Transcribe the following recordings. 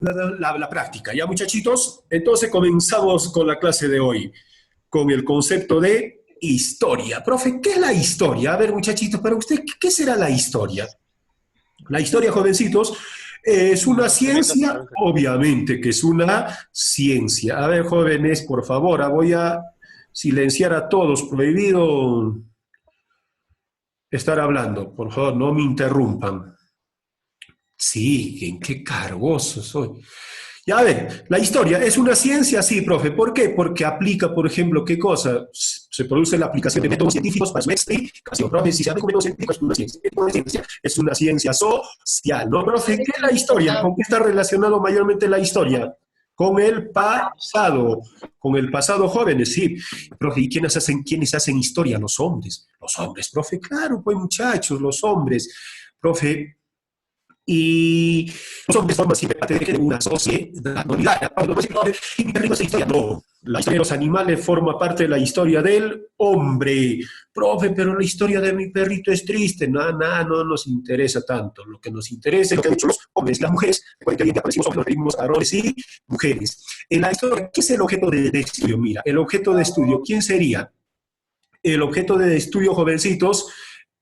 la práctica. ¿Ya, muchachitos? Entonces comenzamos con la clase de hoy, con el concepto de historia. Profe, ¿qué es la historia? A ver, muchachitos, para usted, ¿qué será la historia? La historia, jovencitos, es una ciencia, obviamente que es una ciencia. A ver, jóvenes, por favor, voy a silenciar a todos, prohibido estar hablando, por favor, no me interrumpan. Sí, ¿en qué cargoso soy? Ya a ver, la historia es una ciencia, sí, profe. ¿Por qué? Porque aplica, por ejemplo, ¿qué cosa? Se produce la aplicación de métodos científicos para su explicación. Profe, si se aplica un método científico es una ciencia. Es una ciencia social, ¿no, profe? ¿Qué es la historia? ¿Con qué está relacionado mayormente la historia? Con el pasado. Con el pasado, jóvenes, sí. Profe, ¿y quiénes hacen historia? Los hombres. Los hombres, profe, claro, pues muchachos, los hombres. Profe, y los hombres forman siempre parte de una sociedad. No olvidar, y mi perrito es historia. No, la historia de los animales forma parte de la historia del hombre. Profe, pero la historia de mi perrito es triste. No, no, no nos interesa tanto. Lo que nos interesa es lo que han hecho los hombres y las mujeres. Recuerden que hoy en día aparecimos hombres, nos reímos, varones y mujeres. En la historia, ¿qué es el objeto de estudio? Mira, el objeto de estudio, ¿quién sería? El objeto de estudio, jovencitos,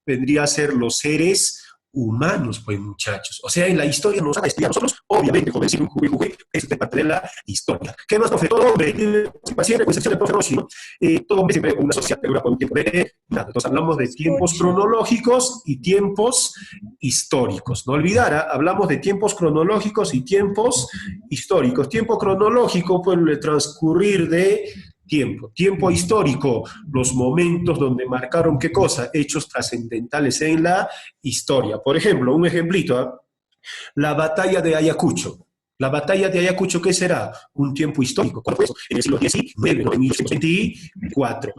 vendría a ser los seres humanos, pues, muchachos. O sea, en la historia nos van a estudiar nosotros, obviamente, como decir un juguete, eso es parte de la historia. ¿Qué más, profe? Todo hombre, paciente, con excepción del profe Rossi, ¿no? Todo hombre siempre una sociedad que dura por un tiempo de nada. Entonces hablamos de tiempos cronológicos y tiempos históricos. No olvidar, hablamos de tiempos cronológicos y tiempos históricos. Tiempo cronológico, pues, el transcurrir de tiempo. Tiempo histórico, los momentos donde marcaron qué cosa, hechos trascendentales en la historia. Por ejemplo, un ejemplito, ¿eh? La batalla de Ayacucho. La batalla de Ayacucho, ¿qué será? Un tiempo histórico. ¿Cuándo fue eso? En el siglo XIX, ¿no? En 1824.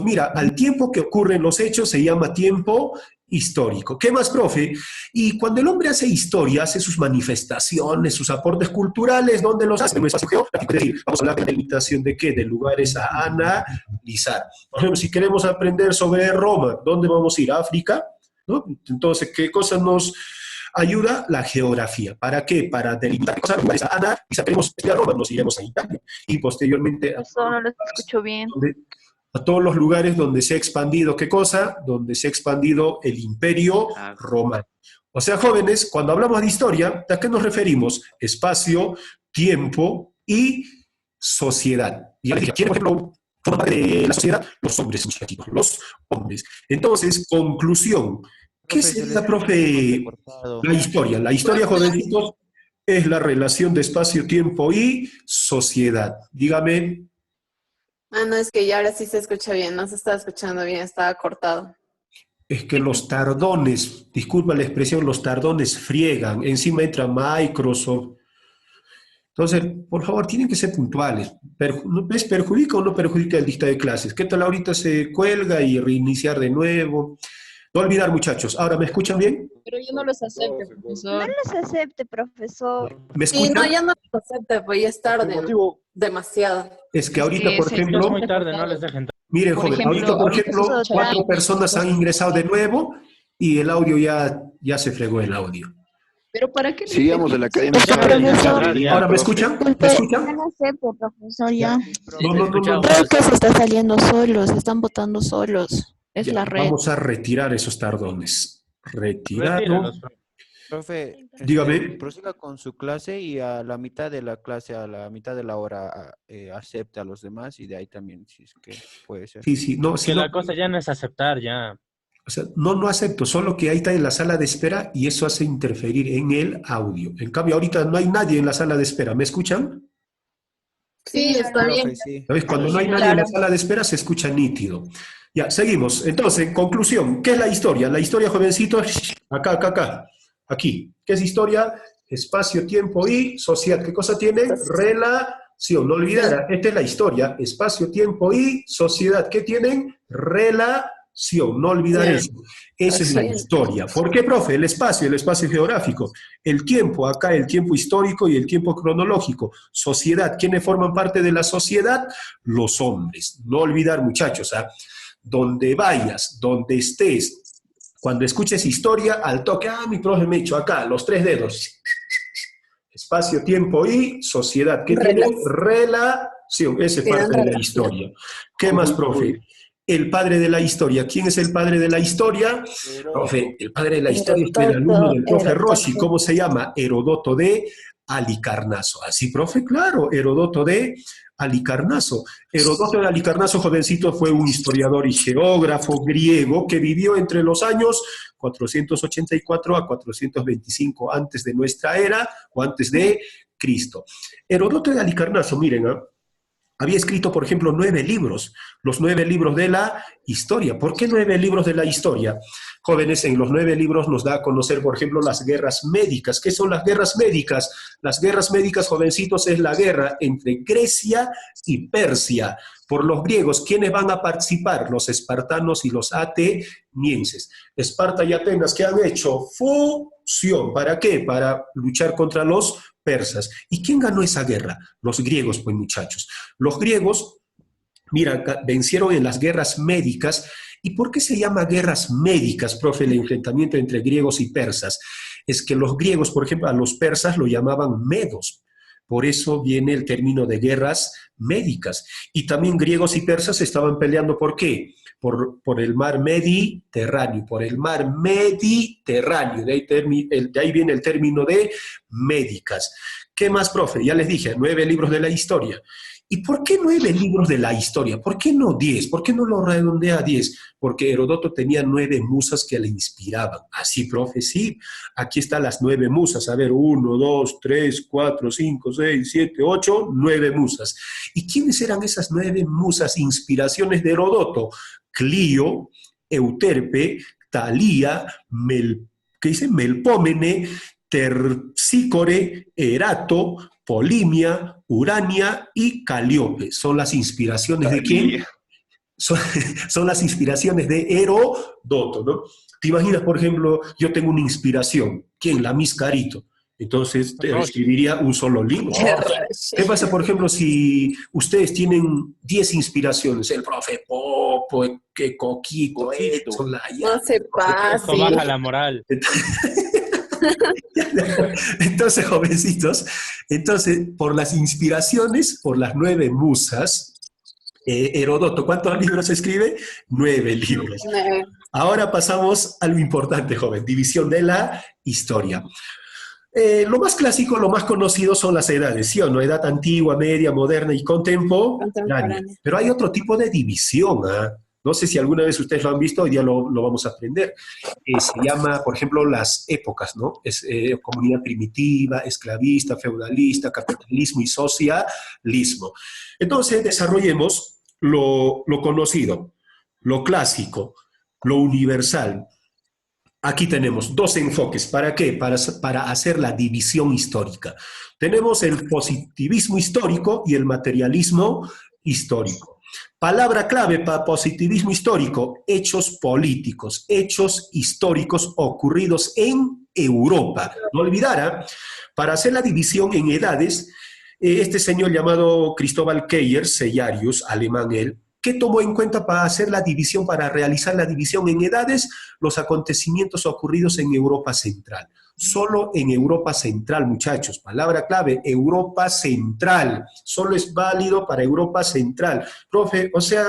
Mira, al tiempo que ocurren los hechos se llama tiempo histórico. ¿Qué más, profe? Y cuando el hombre hace historia, hace sus manifestaciones, sus aportes culturales, ¿dónde los hace? En un espacio geográfico. Es decir, vamos a hablar de delimitación de qué, de lugares a analizar. Por ejemplo, si queremos aprender sobre Roma, ¿dónde vamos a ir? ¿A África? ¿No? Entonces, ¿qué cosa nos ayuda? La geografía. ¿Para qué? Para delimitar cosas, lugares a analizar. Queremos estudiar Roma, nos iremos a Italia. Y posteriormente Eso no lo escucho bien. a todos los lugares donde se ha expandido, ¿qué cosa? Donde se ha expandido el imperio romano. O sea, jóvenes, cuando hablamos de historia, ¿a qué nos referimos? Espacio, tiempo y sociedad. Y ya les dije, ¿quién, por ejemplo, forma parte de la sociedad? Los hombres, muchachitos, los hombres. Entonces, conclusión. ¿Qué Profe, es la, profe, la historia? La historia, jovencitos, es la relación de espacio, tiempo y sociedad. Dígame. Ah, no, es que ya ahora sí se escucha bien, no se estaba escuchando bien, estaba cortado. Es que los tardones, disculpa la expresión, los tardones friegan, encima entra Microsoft. Entonces, por favor, tienen que ser puntuales. ¿Les perjudica o no perjudica el dicta de clases? ¿Qué tal ahorita se cuelga y reiniciar de nuevo? No olvidar, muchachos. ¿Ahora me escuchan bien? Pero yo no los acepto, profesor. No los acepte, profesor. ¿Me Sí, escuchan? no, ya no lo acepte, pues ya es tarde, demasiado. Es que ahorita, por ejemplo, Es muy tarde, no les dejen. miren, Por joven, ejemplo, ahorita, por ahorita ejemplo, se escucha 4 bien. personas han ingresado de nuevo y el audio ya se fregó el audio. Pero ¿para qué? Sigamos de la academia. ¿Ahora me escuchan? ¿Me escuchan? No lo acepte, profesor, ya. No. Creo que se está saliendo solos, se están votando solos. Es Ya, la red. vamos a retirar esos tardones. Retirado. Retíralos, Profe, Dígame. prosiga con su clase y a la mitad de la clase, a la mitad de la hora, acepte a los demás y de ahí también, si es que puede ser. Sí, no, que la cosa ya no es aceptar, ya. O sea, no acepto, solo que ahí está en la sala de espera y eso hace interferir en el audio. En cambio, ahorita no hay nadie en la sala de espera. ¿Me escuchan? Sí, está bien. Profe, sí. ¿Sabes? Cuando no hay nadie en la sala de espera se escucha nítido. Ya, seguimos. Entonces, en conclusión, ¿qué es la historia? La historia, jovencito, acá, aquí. ¿Qué es historia? Espacio, tiempo y sociedad. ¿Qué cosa tiene? Relación. No olvidar, esta es la historia. Espacio, tiempo y sociedad. ¿Qué tienen? Relación. No olvidar eso. Esa es la historia. ¿Por qué, profe? El espacio geográfico. El tiempo, acá el tiempo histórico y el tiempo cronológico. Sociedad. ¿Quiénes forman parte de la sociedad? Los hombres. No olvidar, muchachos, ¿ah? Donde vayas, donde estés, cuando escuches historia, al toque, mi profe me echó acá, los 3 dedos. Espacio, tiempo y sociedad. ¿Qué tiene? Relación. Esa es parte de la historia. ¿Qué más, profe? El padre de la historia. ¿Quién es el padre de la historia? Profe, el padre de la historia es el alumno del profe Rossi. ¿Cómo se llama? Heródoto de Halicarnaso. ¿Así, profe? Claro, Heródoto de Halicarnaso. Heródoto de Halicarnaso, jovencito, fue un historiador y geógrafo griego que vivió entre los años 484 a 425 antes de nuestra era o antes de Cristo. Heródoto de Halicarnaso, miren, había escrito, por ejemplo, 9 libros, los 9 libros de la historia. ¿Por qué 9 libros de la historia? Jóvenes, en los 9 libros nos da a conocer, por ejemplo, las guerras médicas. ¿Qué son las guerras médicas? Las guerras médicas, jovencitos, es la guerra entre Grecia y Persia. Por los griegos, ¿quiénes van a participar? Los espartanos y los atenienses. Esparta y Atenas, ¿qué han hecho? Fusión. ¿Para qué? Para luchar contra los persas. ¿Y quién ganó esa guerra? Los griegos, pues, muchachos. Los griegos, mira, vencieron en las guerras médicas. ¿Y por qué se llama guerras médicas, profe, el enfrentamiento entre griegos y persas? Es que los griegos, por ejemplo, a los persas lo llamaban medos. Por eso viene el término de guerras médicas. Y también griegos y persas estaban peleando, ¿por qué? Por el mar Mediterráneo, por el mar Mediterráneo. De ahí viene el término de médicas. ¿Qué más, profe? Ya les dije, 9 libros de la historia. ¿Y por qué 9 libros de la historia? ¿Por qué no 10? ¿Por qué no lo redondea a 10? Porque Heródoto tenía 9 musas que le inspiraban. Así, profe, sí. Aquí están las 9 musas. A ver, 1, 2, 3, 4, 5, 6, 7, 8, 9 musas. ¿Y quiénes eran esas 9 musas, inspiraciones de Heródoto? Clio, Euterpe, Talía, Melpómene, Terpsícore, Erato, Polimia, Urania y Calíope. ¿Son las inspiraciones de quién? Son las inspiraciones de Heródoto, ¿no? ¿Te imaginas, por ejemplo, yo tengo una inspiración? ¿Quién? La Miss Carito. Entonces escribiría un solo libro. ¿Qué pasa, por ejemplo, si ustedes tienen 10 inspiraciones? El profe Popo, que Coquito, Edson, No se pase. Esto baja la moral. Entonces, jovencitos, por las inspiraciones, por las 9 musas, Heródoto, ¿cuántos libros escribe? 9 libros. Ahora pasamos a lo importante, joven, división de la historia. Lo más clásico, lo más conocido son las edades, ¿sí o no? Edad antigua, media, moderna y contemporánea. Pero hay otro tipo de división, ¿ah? No sé si alguna vez ustedes lo han visto, hoy día lo vamos a aprender. Se llama, por ejemplo, las épocas, ¿no? Es comunidad primitiva, esclavista, feudalista, capitalismo y socialismo. Entonces, desarrollemos lo conocido, lo clásico, lo universal. Aquí tenemos 2 enfoques. ¿Para qué? Para hacer la división histórica. Tenemos el positivismo histórico y el materialismo histórico. Palabra clave para positivismo histórico: hechos políticos, hechos históricos ocurridos en Europa. No olvidara, para hacer la división en edades, este señor llamado Cristóbal Keyer, Cellarius, alemán él, ¿qué tomó en cuenta para hacer la división, para realizar la división en edades? Los acontecimientos ocurridos en Europa Central. Solo en Europa Central, muchachos. Palabra clave, Europa Central. Solo es válido para Europa Central. Profe, o sea,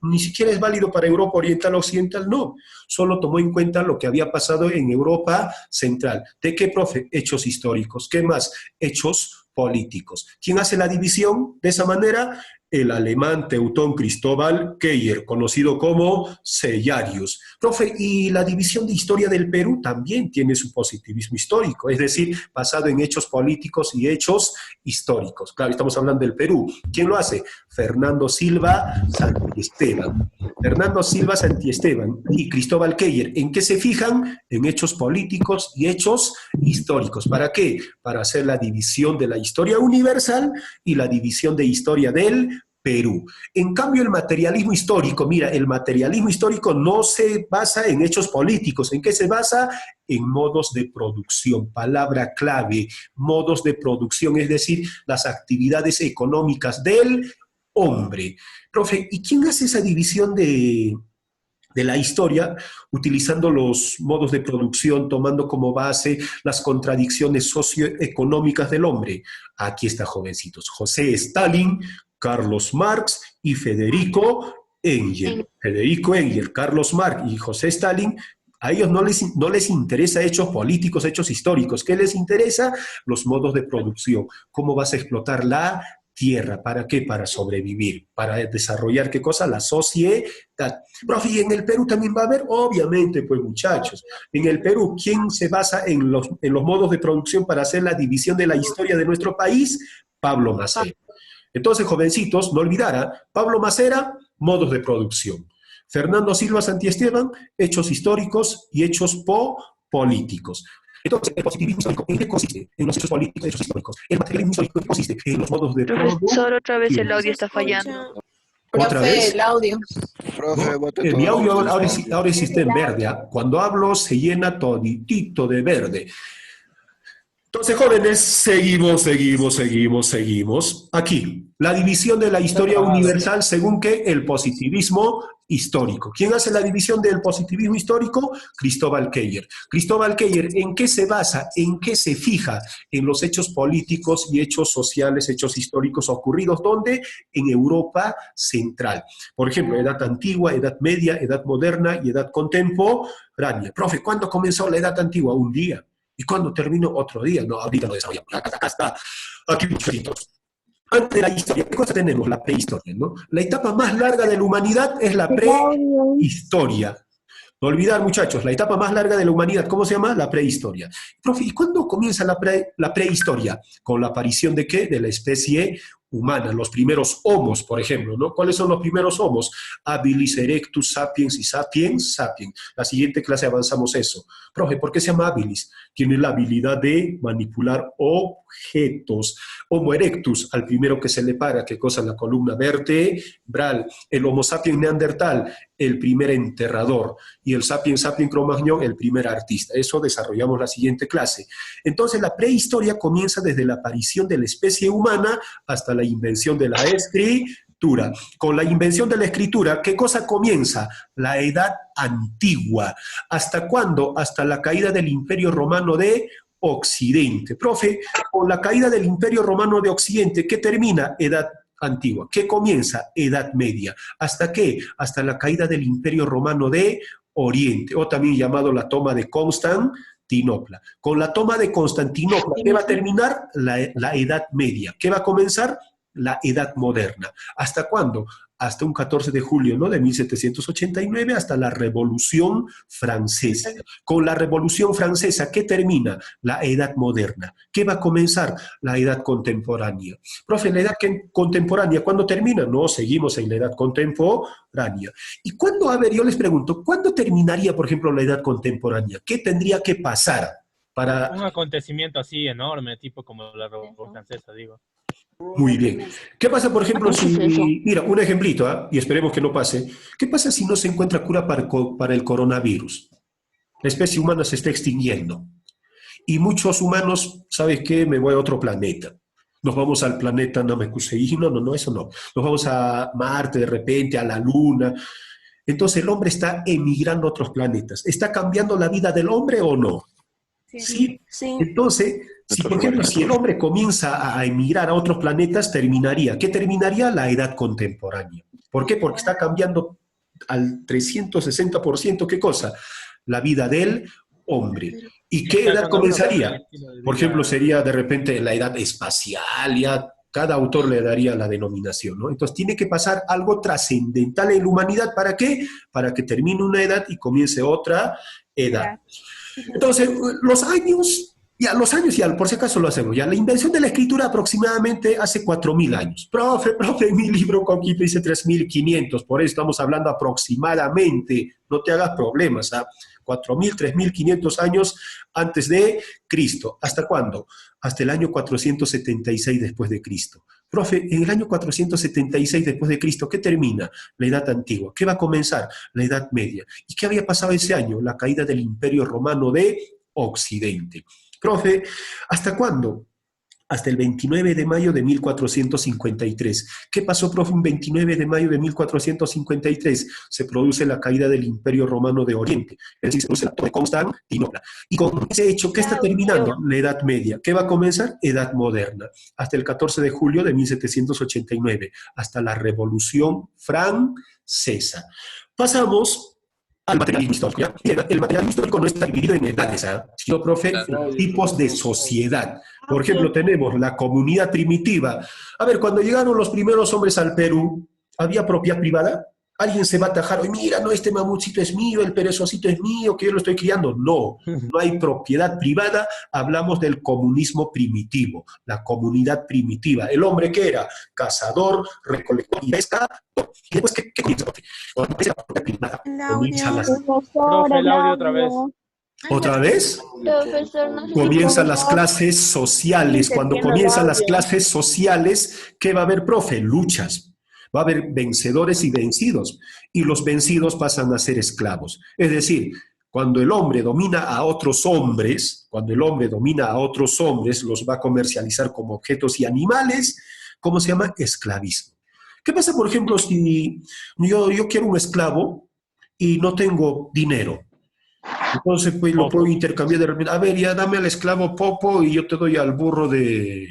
ni siquiera es válido para Europa Oriental o Occidental, no. Solo tomó en cuenta lo que había pasado en Europa Central. ¿De qué, profe? Hechos históricos. ¿Qué más? Hechos políticos. ¿Quién hace la división de esa manera? El alemán teutón Cristóbal Keyer, conocido como Cellarius. Profe, y la división de historia del Perú también tiene su positivismo histórico, es decir, basado en hechos políticos y hechos históricos. Claro, estamos hablando del Perú. ¿Quién lo hace? Fernando Silva Santiesteban. Fernando Silva Santiesteban y Cristóbal Keyer, ¿en qué se fijan? En hechos políticos y hechos históricos. ¿Para qué? Para hacer la división de la historia universal y la división de historia del Perú. En cambio, el materialismo histórico, mira, el materialismo histórico no se basa en hechos políticos. ¿En qué se basa? En modos de producción. Palabra clave, modos de producción, es decir, las actividades económicas del hombre. Profe, ¿y quién hace esa división de de la historia, utilizando los modos de producción, tomando como base las contradicciones socioeconómicas del hombre. Aquí está, jovencitos, José Stalin, Carlos Marx y Federico Engel. Federico Engel, Carlos Marx y José Stalin, a ellos no les interesa hechos políticos, hechos históricos. ¿Qué les interesa? Los modos de producción. ¿Cómo vas a explotar la tierra? ¿Para qué? Para sobrevivir. ¿Para desarrollar qué cosa? La sociedad. Profe, ¿y en el Perú también va a haber? Obviamente, pues muchachos. En el Perú, ¿quién se basa en los modos de producción para hacer la división de la historia de nuestro país? Pablo Macera. Entonces, jovencitos, no olvidara, Pablo Macera, modos de producción. Fernando Silva Santiesteban, hechos históricos y hechos políticos. Entonces, el positivismo histórico, ¿en qué consiste? En los hechos políticos, hechos históricos. El materialismo histórico, ¿en qué consiste? En los modos de producción. Profesor, otra vez el audio está fallando. ¿Otra Profe, vez? el audio. Profe, bote Mi todo. audio ahora existe en verde. ¿Ah? Cuando hablo se llena toditito de verde. Entonces, jóvenes, seguimos. Aquí, la división de la historia universal según que el positivismo histórico. ¿Quién hace la división del positivismo histórico? Cristóbal Keller. Cristóbal Keller, ¿en qué se basa? ¿En qué se fija? En los hechos políticos y hechos sociales, hechos históricos ocurridos. ¿Dónde? En Europa Central. Por ejemplo, edad antigua, edad media, edad moderna y edad contemporánea. Profe, ¿cuándo comenzó la edad antigua? Un día. ¿Y cuándo terminó? Otro día. No, ahorita lo desarrollamos. Acá está. Aquí, muchachitos. Antes de la historia, ¿qué cosa tenemos? La prehistoria, ¿no? La etapa más larga de la humanidad es la prehistoria. No olvidar, muchachos, la etapa más larga de la humanidad, ¿cómo se llama? La prehistoria. Profe, ¿y cuándo comienza la prehistoria? Con la aparición ¿de qué? De la especie humana, los primeros homos, por ejemplo, ¿no? ¿Cuáles son los primeros homos? Habilis erectus, sapiens y sapiens. La siguiente clase avanzamos eso. Profe, ¿por qué se llama habilis? Tiene la habilidad de manipular objetos. Homo erectus, al primero que se le para, ¿qué cosa? La columna vertebral. El Homo sapiens neandertal, el primer enterrador. Y el sapiens Cro-Magnon, el primer artista. Eso desarrollamos la siguiente clase. Entonces, la prehistoria comienza desde la aparición de la especie humana hasta la invención de la escritura. Con la invención de la escritura, ¿qué cosa comienza? La edad antigua. ¿Hasta cuándo? Hasta la caída del Imperio Romano de Occidente. Profe, con la caída del Imperio Romano de Occidente, ¿qué termina? Edad antigua. ¿Qué comienza? Edad media. ¿Hasta qué? Hasta la caída del Imperio Romano de Oriente, o también llamado la toma de Constantinopla. Con la toma de Constantinopla, ¿qué va a terminar? La Edad Media. ¿Qué va a comenzar? La Edad Moderna. ¿Hasta cuándo? Hasta un 14 de julio, ¿no? De 1789 hasta la Revolución Francesa. Con la Revolución Francesa, ¿qué termina? La Edad Moderna. ¿Qué va a comenzar? La Edad Contemporánea. Profe, ¿la Edad Contemporánea cuándo termina? No, seguimos en la Edad Contemporánea. ¿Y cuándo, a ver, yo les pregunto, ¿cuándo terminaría, por ejemplo, la Edad Contemporánea? ¿Qué tendría que pasar para...? Un acontecimiento así enorme, tipo como la Revolución Francesa, digo. Muy bien. ¿Qué pasa, por ejemplo, si... Mira, un ejemplito, ¿ah? Y esperemos que no pase. ¿Qué pasa si no se encuentra cura para el coronavirus? La especie humana se está extinguiendo. Y muchos humanos, ¿sabes qué? Me voy a otro planeta. Nos vamos al planeta Namekusei. No, eso no. Nos vamos a Marte de repente, a la Luna. Entonces el hombre está emigrando a otros planetas. ¿Está cambiando la vida del hombre o no? Sí. Entonces, si por ejemplo, si el hombre comienza a emigrar a otros planetas, terminaría. ¿Qué terminaría? La edad contemporánea. ¿Por qué? Porque está cambiando al 360%, ¿qué cosa? La vida del hombre. ¿Y qué edad comenzaría? Por ejemplo, sería de repente la edad espacial, ya cada autor le daría la denominación, ¿no? Entonces tiene que pasar algo trascendental en la humanidad. ¿Para qué? Para que termine una edad y comience otra edad. Entonces, los años, ya por si acaso lo hacemos, ya la invención de la escritura aproximadamente hace 4.000 años. Profe, en mi libro Conquito dice 3.500, por eso estamos hablando aproximadamente, no te hagas problemas, ¿ah? 4.000, 3.500 años antes de Cristo. ¿Hasta cuándo? Hasta el año 476 después de Cristo. Profe, en el año 476 después de Cristo, ¿qué termina? La Edad Antigua. ¿Qué va a comenzar? La Edad Media. ¿Y qué había pasado ese año? La caída del Imperio Romano de Occidente. Profe, ¿hasta cuándo? hasta el 29 de mayo de 1453. ¿Qué pasó, profe, un 29 de mayo de 1453? Se produce la caída del Imperio Romano de Oriente, es decir, se produce la toma de Constantinopla. Y con ese hecho, ¿qué está terminando? La Edad Media. ¿Qué va a comenzar? Edad Moderna, hasta el 14 de julio de 1789, hasta la Revolución Francesa. Pasamos al materialismo histórico. ¿Ya? El materialismo histórico no está dividido en edades, sino, profe, en tipos de sociedad. Por ejemplo, tenemos la comunidad primitiva. A ver, cuando llegaron los primeros hombres al Perú, ¿había propiedad privada? ¿Alguien se va a atajar? Oye, mira, no, este mamutcito es mío, el perezocito es mío, que yo lo estoy criando. No, no hay propiedad privada. Hablamos del comunismo primitivo, la comunidad primitiva. ¿El hombre qué era? Cazador, recolector y pescador. ¿Y después qué comienza? Cuando aparece la propiedad privada, comienza las... Profe, el audio otra vez. ¿Otra vez? Profesor, no sé si Comienzan las podemos- clases sociales. Cuando comienzan las clases sociales, ¿qué va a haber, profe? Luchas. Va a haber vencedores y vencidos. Y los vencidos pasan a ser esclavos. Es decir, cuando el hombre domina a otros hombres, los va a comercializar como objetos y animales, ¿cómo se llama? Esclavismo. ¿Qué pasa, por ejemplo, si yo quiero un esclavo y no tengo dinero? Entonces, pues lo puedo intercambiar de repente. A ver, ya dame al esclavo Popo y yo te doy al burro de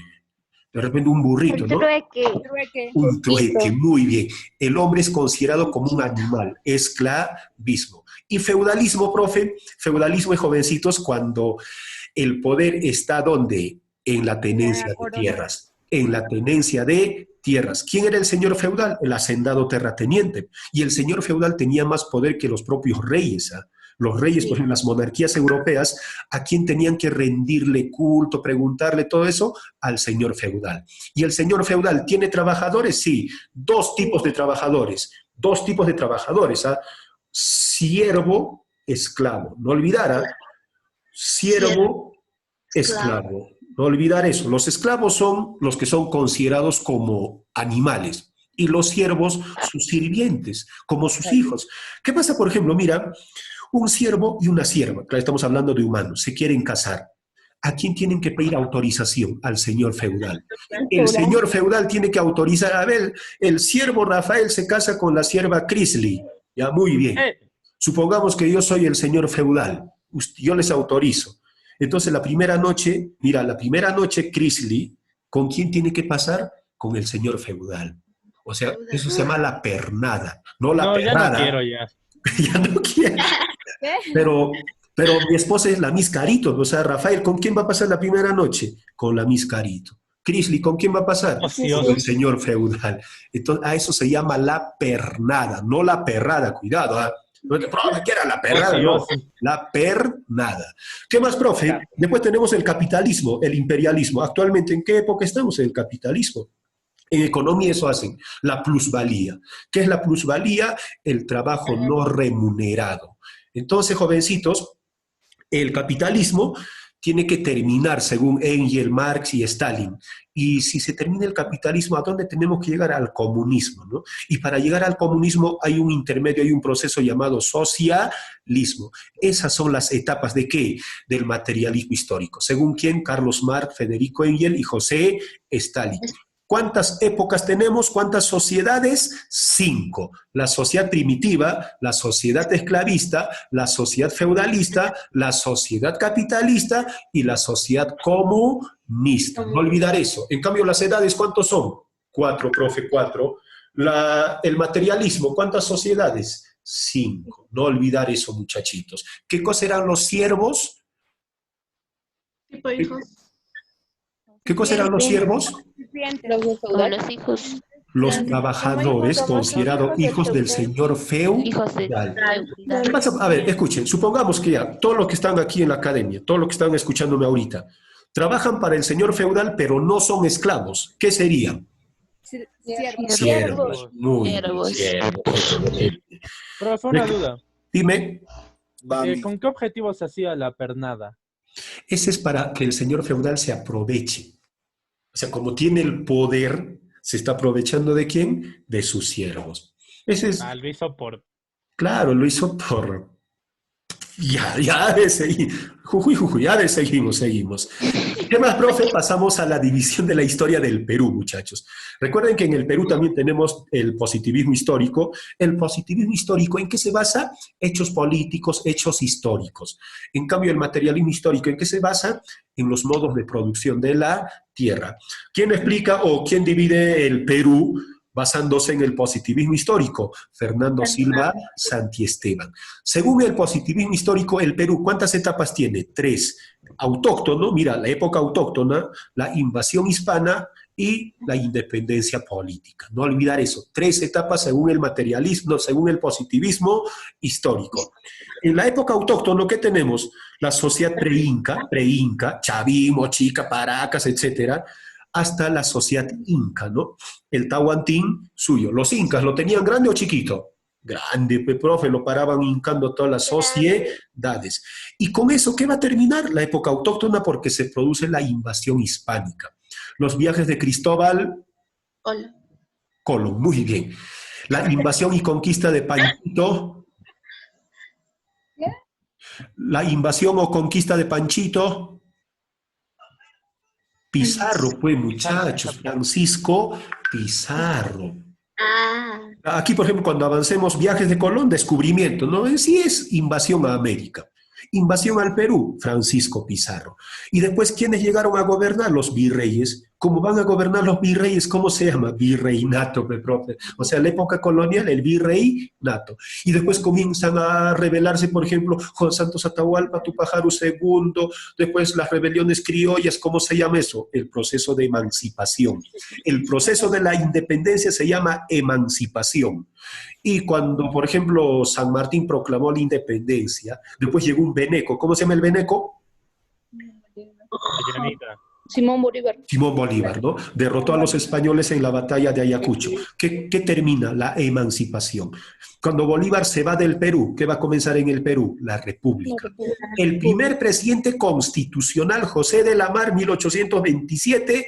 repente un burrito, ¿no? Un trueque, muy bien. El hombre es considerado como un animal, esclavismo. Y feudalismo, profe, feudalismo de jovencitos cuando el poder está ¿dónde? En la tenencia de tierras. En la tenencia de tierras. ¿Quién era el señor feudal? El hacendado terrateniente. Y el señor feudal tenía más poder que los propios reyes, ¿ah? Los reyes, por ejemplo, las monarquías europeas, ¿a quién tenían que rendirle culto, preguntarle todo eso? Al señor feudal. ¿Y el señor feudal tiene trabajadores? Sí, dos tipos de trabajadores, ¿ah? Siervo, esclavo. No olvidar, ¿ah? Siervo, esclavo. No olvidar eso. Los esclavos son los que son considerados como animales y los siervos sus sirvientes, como sus hijos. ¿Qué pasa, por ejemplo? Mira, un siervo y una sierva, claro, estamos hablando de humanos, se quieren casar. ¿A quién tienen que pedir autorización? Al señor feudal. El señor feudal tiene que autorizar. A ver, el siervo Rafael se casa con la sierva Crisley. Ya, muy bien. Supongamos que yo soy el señor feudal. Yo les autorizo. Entonces, la primera noche, Crisley, ¿con quién tiene que pasar? Con el señor feudal. O sea, eso se llama la pernada, no la perrada. Ya no quiero ya. Ya no quiero. Pero mi esposa es la Miss Carito. O sea, Rafael, ¿con quién va a pasar la primera noche? Con la Miss Carito. Crisley, ¿con quién va a pasar? Con el señor feudal. Entonces, a eso se llama la pernada, no la perrada. Cuidado, ¿eh? No te profe, ¿qué era la perrada? No, la pernada. ¿Qué más, profe? Después tenemos el capitalismo, el imperialismo. Actualmente, ¿en qué época estamos en el capitalismo? En economía eso hacen, la plusvalía. ¿Qué es la plusvalía? El trabajo no remunerado. Entonces, jovencitos, el capitalismo tiene que terminar según Engels, Marx y Stalin. Y si se termina el capitalismo, ¿a dónde tenemos que llegar? Al comunismo, ¿no? Y para llegar al comunismo hay un intermedio, hay un proceso llamado socialismo. Esas son las etapas ¿de qué? Del materialismo histórico. ¿Según quién? Carlos Marx, Federico Engels y José Stalin. ¿Cuántas épocas tenemos? ¿Cuántas sociedades? 5. La sociedad primitiva, la sociedad esclavista, la sociedad feudalista, la sociedad capitalista y la sociedad comunista. No olvidar eso. En cambio, las edades, ¿cuántos son? 4, profe, 4. El materialismo, ¿cuántas sociedades? 5. No olvidar eso, muchachitos. ¿Qué cosa eran los siervos? Tipo hijos. ¿Qué cosa eran los siervos? Como los hijos. Los trabajadores considerados hijos del señor Hijos de feudal. feudal. ¿Qué pasa? A ver, escuchen, supongamos que ya todos los que están aquí en la academia, todos los que están escuchándome ahorita, trabajan para el señor feudal, pero no son esclavos. ¿Qué serían? Siervos. Muy bien, Siervos. siervos. Profe, una duda. Dime, ¿Con qué objetivo se hacía la pernada? ese es para que el señor feudal se aproveche. O sea, como tiene el poder, se está aprovechando ¿de quién? De sus siervos. Ese es, Lo hizo por... claro, lo hizo por Ya, de seguir. Jujuy, Jujuy, ya de seguimos. ¿Qué más, profe? Pasamos a la división de la historia del Perú, muchachos. Recuerden que en el Perú también tenemos el positivismo histórico. El positivismo histórico, ¿en qué se basa? Hechos políticos, hechos históricos. En cambio, el materialismo histórico, ¿en qué se basa? En los modos de producción de la tierra. ¿Quién explica o quién divide el Perú basándose en el positivismo histórico? Fernando Silva Santiesteban. Según el positivismo histórico, el Perú, ¿cuántas etapas tiene? 3. Autóctono, mira, la época autóctona, la invasión hispana y la independencia política. No olvidar eso. 3 etapas según el materialismo, según el positivismo histórico. En la época autóctona, ¿qué tenemos? La sociedad pre-inca, Chavín, Mochica, Paracas, etcétera, hasta la sociedad inca, ¿no? El Tahuantín suyo. ¿Los incas lo tenían grande o chiquito? Grande, profe, lo paraban hincando todas las sociedades. Y con eso, ¿qué va a terminar? La época autóctona, porque se produce la invasión hispánica. Los viajes de Cristóbal Hola. Colón, muy bien. La invasión y conquista de Panchito. La invasión o conquista de Panchito Pizarro, pues, muchachos, Francisco Pizarro. Aquí, por ejemplo, cuando avancemos viajes de Colón, descubrimiento, ¿no? En sí es invasión a América. Invasión al Perú, Francisco Pizarro. Y después, ¿quiénes llegaron a gobernar? Los virreyes. ¿Cómo van a gobernar los virreyes? ¿Cómo se llama? Virreinato, profe. O sea, la época colonial, el virreinato. Y después comienzan a rebelarse, por ejemplo, Juan Santos Atahualpa, Tupac Amaru II, después las rebeliones criollas, ¿cómo se llama eso? El proceso de emancipación. El proceso de la independencia se llama emancipación. Y cuando, por ejemplo, San Martín proclamó la independencia, después llegó un veneco. ¿Cómo se llama el veneco? Simón Bolívar. Simón Bolívar, ¿no? Derrotó a los españoles en la batalla de Ayacucho. ¿Qué termina? La emancipación. Cuando Bolívar se va del Perú, ¿qué va a comenzar en el Perú? La República. El primer presidente constitucional, José de la Mar, 1827,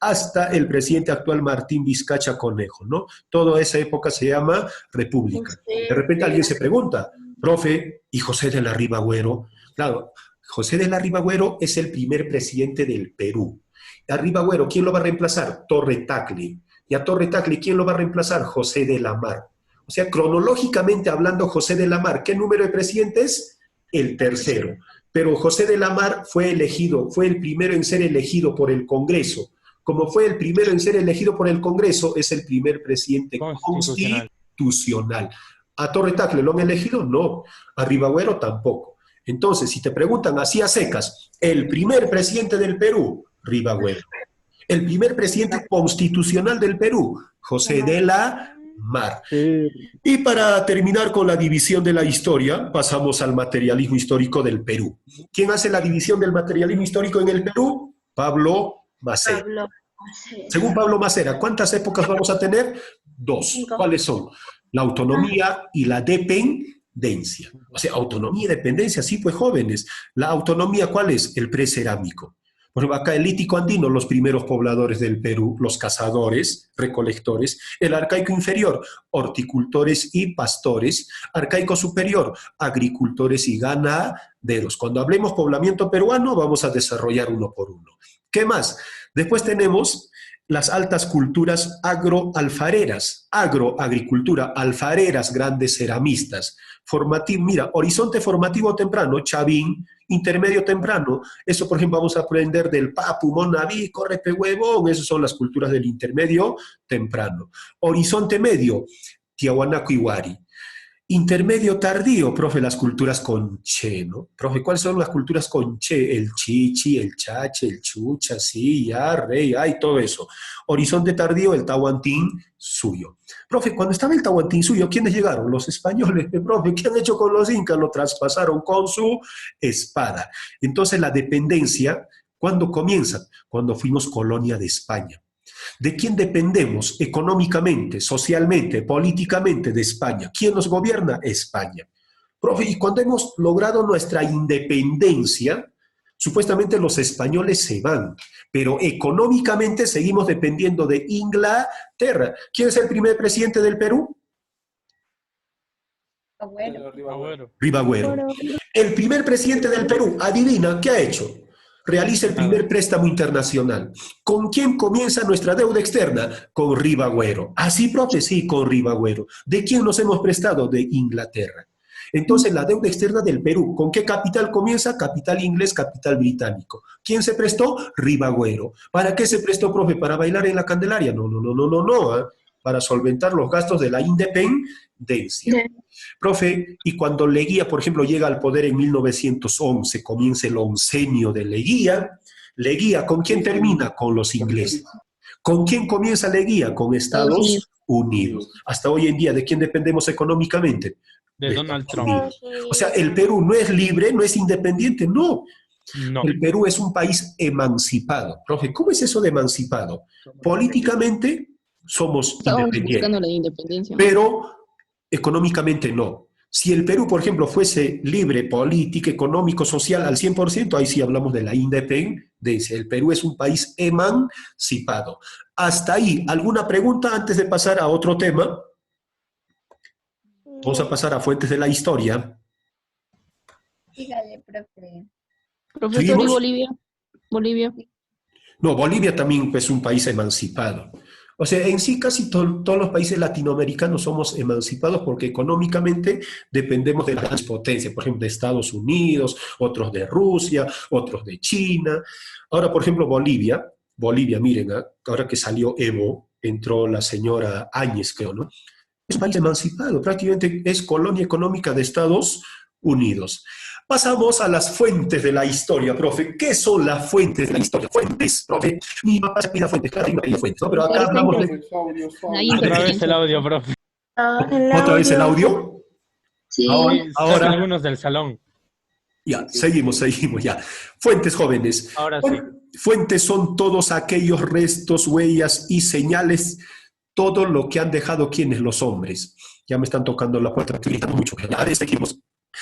hasta el presidente actual Martín Vizcacha Conejo, ¿no? Toda esa época se llama República. De repente alguien se pregunta, profe, ¿y José de la Riva Agüero? Claro, José de la Riva Agüero es el primer presidente del Perú. A Riva Agüero, ¿quién lo va a reemplazar? Torre Tagle. Y a Torre Tagle, ¿quién lo va a reemplazar? José de la Mar. O sea, cronológicamente hablando, José de la Mar, ¿qué número de presidentes? El tercero. Pero José de la Mar fue elegido, fue el primero en ser elegido por el Congreso. Como fue el primero en ser elegido por el Congreso, es el primer presidente constitucional. ¿A Torre Tagle lo han elegido? No. ¿A Riva Agüero? Tampoco. Entonces, si te preguntan así a secas, el primer presidente del Perú, Riva Agüero. El primer presidente constitucional del Perú, José de la Mar. Y para terminar con la división de la historia, pasamos al materialismo histórico del Perú. ¿Quién hace la división del materialismo histórico en el Perú? Pablo Macera. Según Pablo Macera, ¿cuántas épocas vamos a tener? 2. ¿Cuáles son? La autonomía y la dependencia. O sea, autonomía y dependencia, sí, pues jóvenes. La autonomía, ¿cuál es? El precerámico. Por ejemplo, acá el lítico andino, los primeros pobladores del Perú, los cazadores, recolectores. El arcaico inferior, horticultores y pastores. Arcaico superior, agricultores y ganaderos. Cuando hablemos poblamiento peruano, vamos a desarrollar uno por uno. ¿Qué más? Después tenemos las altas culturas agroalfareras, agricultura, alfareras, grandes ceramistas. Mira, horizonte formativo temprano, Chavín, intermedio temprano. Eso, por ejemplo, vamos a aprender del Papu, Monaví, Correpe Huevón, esas son las culturas del intermedio temprano. Horizonte medio, Tiahuanaco y Huari. Intermedio tardío, profe, las culturas con che, ¿no? Profe, ¿cuáles son las culturas con che? El chichi, el chache, el chucha, sí, ya, rey, ay, todo eso. Horizonte tardío, el tahuantín suyo. Profe, cuando estaba el tahuantín suyo, ¿quiénes llegaron? Los españoles, profe, ¿qué han hecho con los incas? Lo traspasaron con su espada. Entonces la dependencia, ¿cuándo comienza? Cuando fuimos colonia de España. ¿De quién dependemos económicamente, socialmente, políticamente de España? ¿Quién nos gobierna? España. Profe, y cuando hemos logrado nuestra independencia, supuestamente los españoles se van, pero económicamente seguimos dependiendo de Inglaterra. ¿Quién es el primer presidente del Perú? Agüero. Ribagüero. El primer presidente del Perú, adivina, ¿qué ha hecho? Realiza el primer préstamo internacional. ¿Con quién comienza nuestra deuda externa? Con Ribagüero. Así, profe, sí, con Ribagüero. ¿De quién nos hemos prestado? De Inglaterra. Entonces, la deuda externa del Perú, ¿con qué capital comienza? Capital inglés, capital británico. ¿Quién se prestó? Ribagüero. ¿Para qué se prestó, profe? ¿Para bailar en la Candelaria? No. ¿Eh? Para solventar los gastos de la independencia. Profe, y cuando Leguía, por ejemplo, llega al poder en 1911, comienza el oncenio de Leguía, ¿con quién termina? Con los ingleses. ¿Con quién comienza Leguía? Con Estados Unidos. Hasta hoy en día, ¿de quién dependemos económicamente? De Donald Trump. O sea, el Perú no es libre, no es independiente, no. No. El Perú es un país emancipado. Profe, ¿cómo es eso de emancipado? Políticamente somos independientes, la independencia. pero económicamente no. Si el Perú, por ejemplo, fuese libre, política, económico, social al 100%, ahí sí hablamos de la independencia. El Perú es un país emancipado. Hasta ahí, ¿alguna pregunta antes de pasar a otro tema? Vamos a pasar a fuentes de la historia. Dígale, profe. Profesor, ¿y ¿Seguimos? Bolivia? Bolivia. No, Bolivia también es un país emancipado. O sea, en sí casi todos los países latinoamericanos somos emancipados porque económicamente dependemos de las grandes potencias, por ejemplo, de Estados Unidos, otros de Rusia, otros de China. Ahora, por ejemplo, Bolivia, miren, ahora que salió Evo, entró la señora Áñez, creo, ¿no? Es un país emancipado, prácticamente es colonia económica de Estados Unidos. Pasamos a las fuentes de la historia, profe. ¿Qué son las fuentes de la historia? Fuentes, profe. Mi papá se pide fuentes, claro, hay fuentes, ¿no? Pero acá hablamos de... Otra vez el audio, profe. ¿Otra vez el audio? Sí. Ahora, Algunos del salón. ya, seguimos, ya. Fuentes, jóvenes. Ahora sí. Fuentes son todos aquellos restos, huellas y señales, todo lo que han dejado quienes, los hombres. Ya me están tocando la puerta, estoy gritando mucho. Ya, seguimos.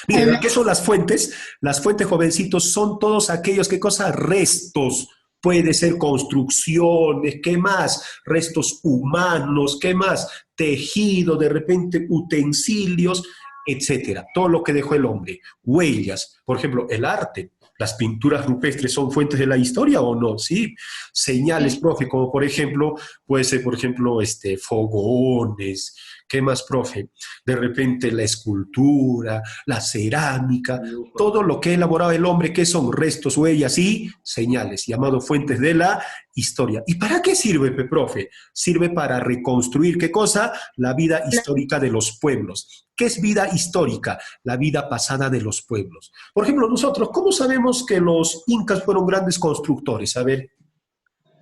Miren, ¿qué son las fuentes? Las fuentes, jovencitos, son todos aquellos, ¿qué cosa? Restos. Puede ser construcciones, ¿qué más? Restos humanos, ¿qué más? Tejido, de repente utensilios, etcétera. Todo lo que dejó el hombre. Huellas, por ejemplo, el arte. ¿Las pinturas rupestres son fuentes de la historia o no? Sí. Señales, profe, como por ejemplo, puede ser, por ejemplo, fogones. ¿Qué más, profe? De repente la escultura, la cerámica, todo lo que ha elaborado el hombre, que son restos, huellas y señales, llamado fuentes de la historia. ¿Y para qué sirve, profe? Sirve para reconstruir, ¿qué cosa? La vida histórica de los pueblos. ¿Qué es vida histórica? La vida pasada de los pueblos. Por ejemplo, nosotros, ¿cómo sabemos que los incas fueron grandes constructores? A ver.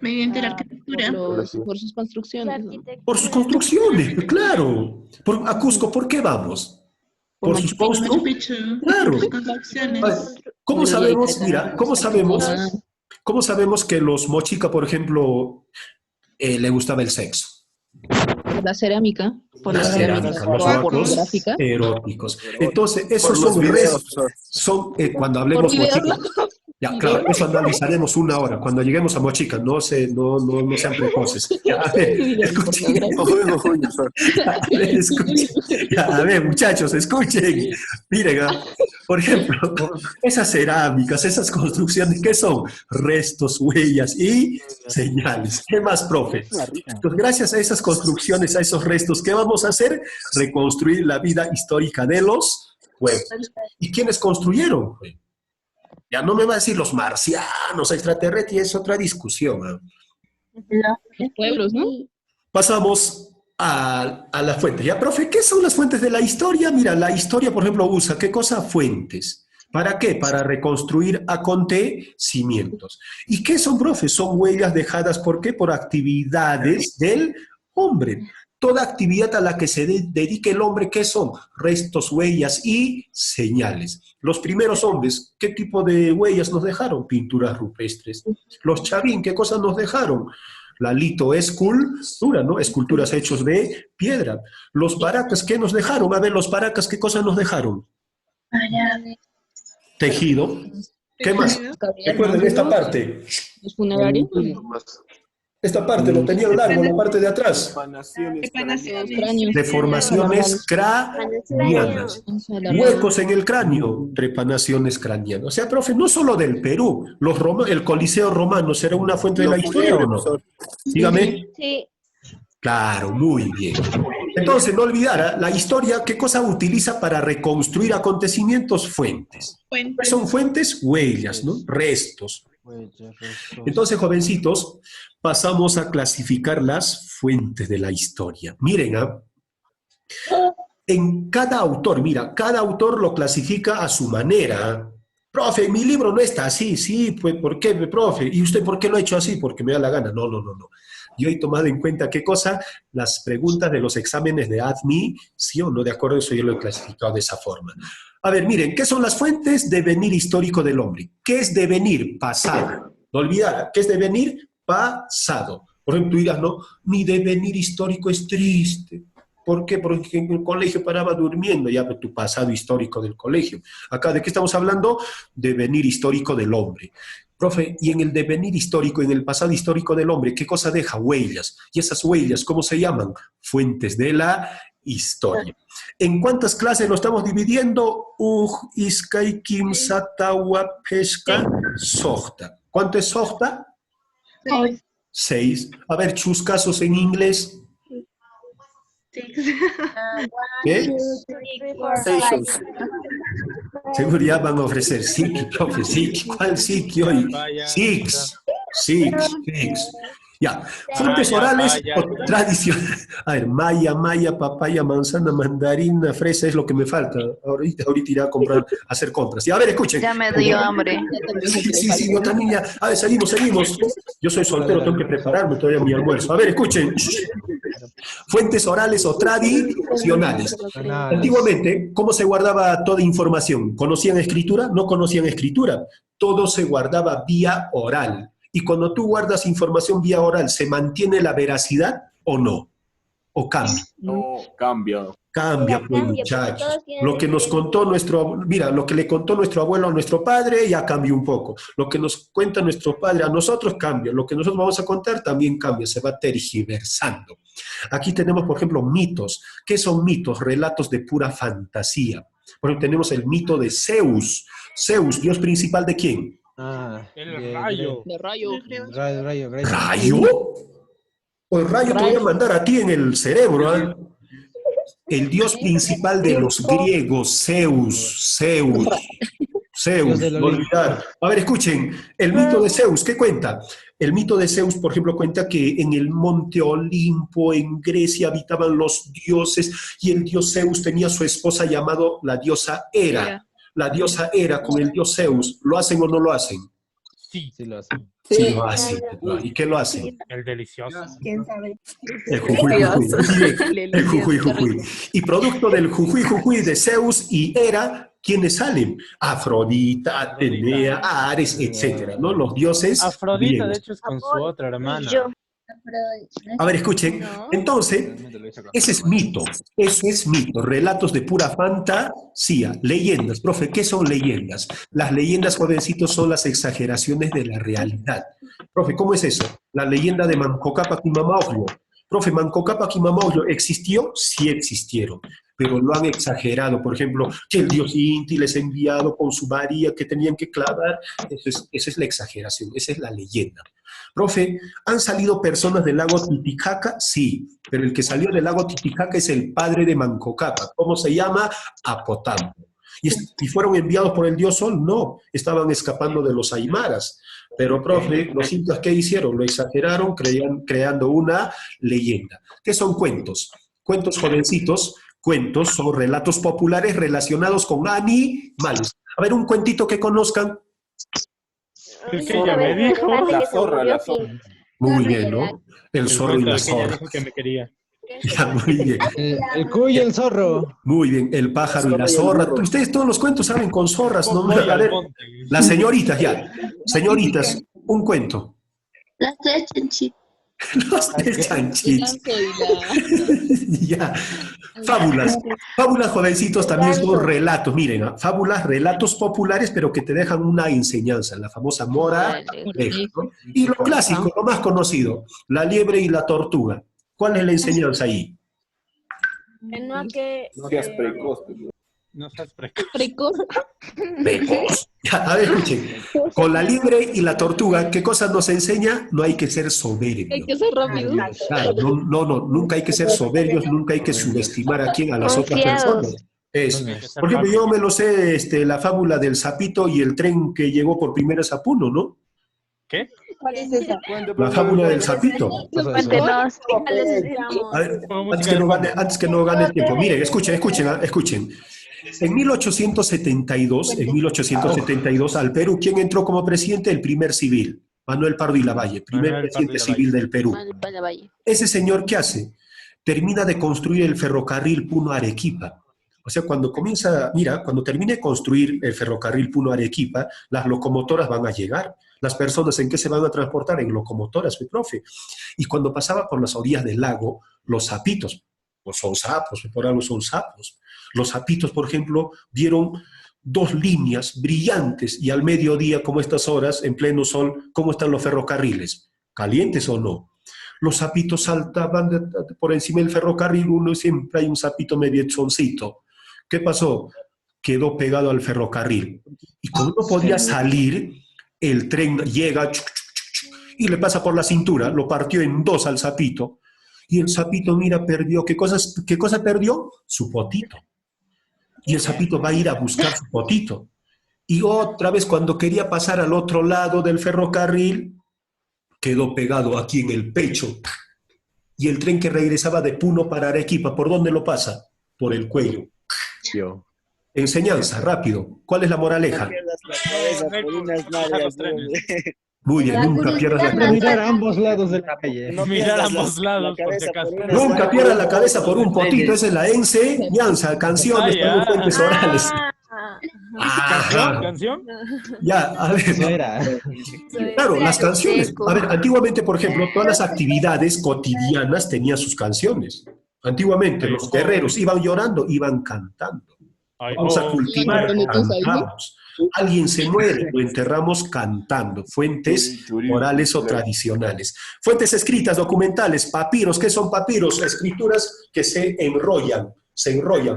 Mediante la arquitectura. Por sus construcciones, ¿no? Por sus construcciones, claro. A Cusco, ¿por qué vamos? Por sus Machu construcciones. Picchu. Claro. Sus construcciones. ¿Cómo sabemos? Mira, ¿cómo sabemos que los mochica, por ejemplo, le gustaba el sexo? La cerámica. Por La cerámica, los actos eróticos. Entonces, esos son cuando hablemos mochica. Ya, claro, eso analizaremos una hora. Cuando lleguemos a Mochica, no sean precoces. Ya, a ver, escuchen. A ver, muchachos, escuchen. Miren, por ejemplo, esas cerámicas, esas construcciones, ¿qué son? Restos, huellas y señales. ¿Qué más, profe? Entonces, gracias a esas construcciones, a esos restos, ¿qué vamos a hacer? Reconstruir la vida histórica de los pueblos. ¿Y quiénes construyeron? Ya no me va a decir los marcianos, extraterrestres, es otra discusión. Los pueblos, ¿no? Pasamos a la fuente. Ya, profe, ¿qué son las fuentes de la historia? Mira, la historia, por ejemplo, usa, ¿qué cosa? Fuentes. ¿Para qué? Para reconstruir acontecimientos. ¿Y qué son, profe? Son huellas dejadas, ¿por qué? Por actividades del hombre. Toda actividad a la que se dedique el hombre, ¿qué son? Restos, huellas y señales. Los primeros hombres, ¿qué tipo de huellas nos dejaron? Pinturas rupestres. Los chavín, ¿qué cosas nos dejaron? La litoescultura, ¿no? Esculturas hechos de piedra. Los baracas, ¿qué nos dejaron? A ver, los baracas, ¿qué cosas nos dejaron? Tejido. ¿Qué más? Recuerden esta parte. Los funerarios. Esta parte lo tenían largo, la parte de atrás. Trepanaciones. Deformaciones craneanas. Huecos en el cráneo, trepanaciones craneanas. O sea, profe, no solo del Perú, el Coliseo romano, ¿será una fuente de la historia o no? Dígame. Sí. Claro, muy bien. Entonces, no olvidar, la historia, ¿qué cosa utiliza para reconstruir acontecimientos? Fuentes. ¿Qué son fuentes? Huellas, ¿no? Restos. Entonces, jovencitos, pasamos a clasificar las fuentes de la historia. Miren, en cada autor, mira, cada autor lo clasifica a su manera. Profe, mi libro no está así, sí, pues, ¿por qué, profe? ¿Y usted por qué lo ha hecho así? Porque me da la gana. No. Yo he tomado en cuenta, ¿qué cosa? Las preguntas de los exámenes de ADMI, sí o no, de acuerdo, eso yo lo he clasificado de esa forma. A ver, miren, ¿qué son las fuentes? Devenir histórico del hombre. ¿Qué es devenir? Pasado. No olvidar, ¿qué es devenir? Pasado. Por ejemplo, tú dirás, no, mi devenir histórico es triste. ¿Por qué? Porque en el colegio paraba durmiendo, ya tu pasado histórico del colegio. Acá, ¿de qué estamos hablando? Devenir histórico del hombre. Profe, y en el devenir histórico, en el pasado histórico del hombre, ¿qué cosa deja? Huellas. ¿Y esas huellas cómo se llaman? Fuentes de la historia. ¿En cuántas clases lo estamos dividiendo? Iskay, Kim, Satawa, Pesca, Sohta. ¿Cuánto es Sohta? 6. A ver, chuscasos en inglés. ¿Qué? 6. Seguridad van a ofrecer Siki, profe, Siki. ¿Cuál Siki hoy? Six. Ya, fuentes orales o tradicionales. A ver, maya, papaya, manzana, mandarina, fresa es lo que me falta. Ahorita iré a comprar, a hacer compras. Y a ver, escuchen. Ya me dio hambre. Sí, no, también ya. A ver, seguimos. Yo soy soltero, tengo que prepararme todavía mi almuerzo. A ver, escuchen. Fuentes orales o tradicionales. Antiguamente, ¿cómo se guardaba toda información? ¿Conocían escritura? No conocían escritura. Todo se guardaba vía oral. Y cuando tú guardas información vía oral, ¿se mantiene la veracidad o no? ¿O cambia? No, cambia. Cambia, pues, muchachos. Lo que nos contó lo que le contó nuestro abuelo a nuestro padre ya cambió un poco. Lo que nos cuenta nuestro padre a nosotros cambia. Lo que nosotros vamos a contar también cambia, se va tergiversando. Aquí tenemos, por ejemplo, mitos. ¿Qué son mitos? Relatos de pura fantasía. Por ejemplo, tenemos el mito de Zeus. Zeus, ¿dios principal de quién? El rayo. ¿Rayo? O el rayo te voy a mandar a ti en el cerebro, ¿eh? El dios principal de los griegos, Zeus, no olvidar. A ver, escuchen, el mito de Zeus, ¿qué cuenta? El mito de Zeus, por ejemplo, cuenta que en el monte Olimpo, en Grecia, habitaban los dioses, y el dios Zeus tenía su esposa llamada la diosa Hera. La diosa Hera con el dios Zeus, ¿lo hacen o no lo hacen? Sí. Sí lo hacen. Sí, lo hacen. ¿Y qué lo hacen? El delicioso. ¿Quién sabe? El jujuy. El jujuy. Y producto del jujuy de Zeus y Hera, ¿quiénes salen? Afrodita, Atenea, Ares, etcétera, ¿no? Los dioses Afrodita, griegos. de hecho, es con su otra hermana. A ver, escuchen. Entonces, ese es mito. Eso es mito. Relatos de pura fantasía. Leyendas. Profe, ¿qué son leyendas? Las leyendas, jovencitos, son las exageraciones de la realidad. Profe, ¿cómo es eso? La leyenda de Manco Cápac y Mama Ocllo. Profe, Manco Cápac y Mama Ocllo, ¿existió? Sí existieron, pero lo han exagerado. Por ejemplo, que el dios Inti les ha enviado con su varilla que tenían que clavar. Esa es la exageración, esa es la leyenda. Profe, ¿han salido personas del lago Titicaca? Sí, pero el que salió del lago Titicaca es el padre de Manco Cápac. ¿Cómo se llama? Apotampo. ¿Y fueron enviados por el dios Sol? No, estaban escapando de los aymaras. Pero, profe, los incas, ¿qué hicieron? Lo exageraron creando una leyenda. ¿Qué son cuentos? Cuentos, jovencitos. Cuentos son relatos populares relacionados con animales. A ver, un cuentito que conozcan. El que ella me dijo. La zorra. Muy bien, ¿no? El zorro y la zorra. Que me quería. Ya, muy bien. El cuy y el zorro. Muy bien, el pájaro y la zorra. Ustedes todos los cuentos saben con zorras, ¿no? A ver, las señoritas, ya. Señoritas, un cuento. Las tres chanchitas. Los del chanchito. Ya. Fábulas. Fábulas, jovencitos, también son relatos. Miren, ¿ah? Fábulas, relatos populares, pero que te dejan una enseñanza. La famosa mora, ¿no? Y lo clásico, lo más conocido, la liebre y la tortuga. ¿Cuál es la enseñanza ahí? No seas precoz. No seas Precoz. Precoz. Ya, a ver, escuchen. Con la liebre y la tortuga, ¿qué cosa nos enseña? No hay que ser soberbio. Hay que ser rápido. Claro, nunca hay que ser soberbios, nunca hay que subestimar a las otras personas. Por ejemplo, yo me lo sé, la fábula del sapito y el tren que llegó por primera vez a Puno, ¿no? ¿Qué? ¿Cuál es esa? La fábula del sapito. Cuéntenos. A ver, antes que no gane el tiempo. Miren, escuchen. En 1872, al Perú, ¿quién entró como presidente? El primer civil, Manuel Pardo y Lavalle, primer presidente civil del Perú. Ese señor, ¿qué hace? Termina de construir el ferrocarril Puno-Arequipa. O sea, cuando termine de construir el ferrocarril Puno-Arequipa, las locomotoras van a llegar. Las personas, ¿en qué se van a transportar? En locomotoras, mi profe. Y cuando pasaba por las orillas del lago, los sapitos, pues son sapos, por algo son sapos. Los sapitos, por ejemplo, vieron dos líneas brillantes y al mediodía, como estas horas, en pleno sol, ¿cómo están los ferrocarriles? ¿Calientes o no? Los sapitos saltaban por encima del ferrocarril, uno siempre hay un sapito medio echoncito. ¿Qué pasó? Quedó pegado al ferrocarril. Y como no podía salir, el tren llega y le pasa por la cintura, lo partió en dos al sapito. Y el sapito, mira, perdió. ¿Qué cosa perdió? Su potito. Y el sapito va a ir a buscar su potito. Y otra vez, cuando quería pasar al otro lado del ferrocarril, quedó pegado aquí en el pecho. Y el tren que regresaba de Puno para Arequipa, ¿por dónde lo pasa? Por el cuello. Enseñanza, rápido. ¿Cuál es la moraleja? Muy bien, nunca pierdas la cabeza. Mirar a ambos lados de la calle. Mirar a ambos lados, por si acaso. Nunca pierdas la cabeza por un potito. Esa es la enseñanza. Canciones, fuentes orales. ¿Canción? Ya, a ver. Claro, las canciones. A ver, antiguamente, por ejemplo, todas las actividades cotidianas tenían sus canciones. Antiguamente, los guerreros iban llorando, iban cantando. Vamos a cultivar, cantamos. Alguien se muere, lo enterramos cantando. Fuentes orales o tradicionales. Fuentes escritas, documentales, papiros. ¿Qué son papiros? Escrituras que se enrollan,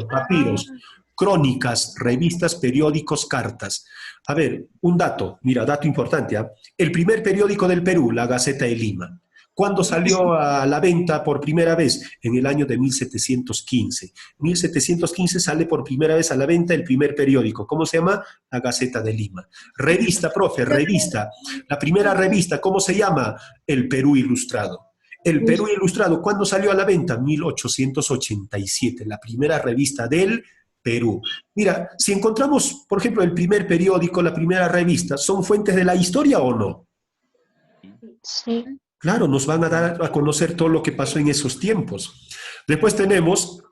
papiros. Crónicas, revistas, periódicos, cartas. A ver, un dato, mira, dato importante. El primer periódico del Perú, la Gaceta de Lima. ¿Cuándo salió a la venta por primera vez? En el año de 1715. 1715 sale por primera vez a la venta el primer periódico. ¿Cómo se llama? La Gaceta de Lima. Revista, profe, revista. La primera revista, ¿cómo se llama? El Perú Ilustrado. El Perú Ilustrado, ¿cuándo salió a la venta? 1887, la primera revista del Perú. Mira, si encontramos, por ejemplo, el primer periódico, la primera revista, ¿son fuentes de la historia o no? Sí. Claro, nos van a dar a conocer todo lo que pasó en esos tiempos. Después tenemos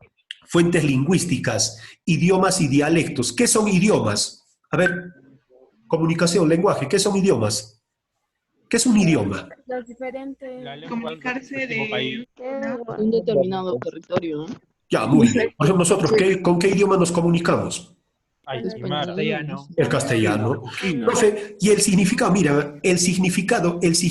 fuentes lingüísticas, idiomas y dialectos. ¿Qué son idiomas? A ver, comunicación, lenguaje, ¿qué son idiomas? ¿Qué es un idioma? Los diferentes... Comunicarse de Un determinado territorio, ¿no? Ya, muy bien. Por ejemplo, nosotros, ¿con qué idioma nos comunicamos? Castellano. El castellano. Profe, y el significado, mira, el significado de ese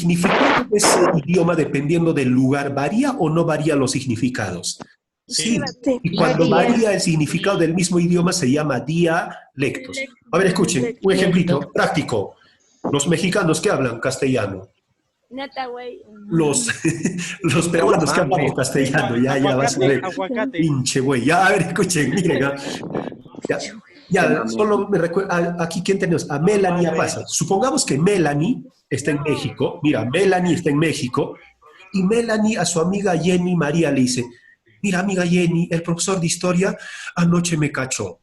idioma, dependiendo del lugar, ¿varía o no varía los significados? Sí. Y cuando varía el significado del mismo idioma se llama dialectos. A ver, escuchen, un ejemplito práctico. Los mexicanos que hablan castellano. Neta, güey. Los peruanos que hablamos castellano, ya vas a ver. Pinche güey. Ya, a ver, escuchen, miren. Ya, solo me recuerdo, aquí ¿quién tenemos? A Melanie Apaza. Supongamos que Melanie está en México, mira, Melanie está en México, y Melanie a su amiga Jenny María le dice, mira, amiga Jenny, el profesor de historia anoche me cachó.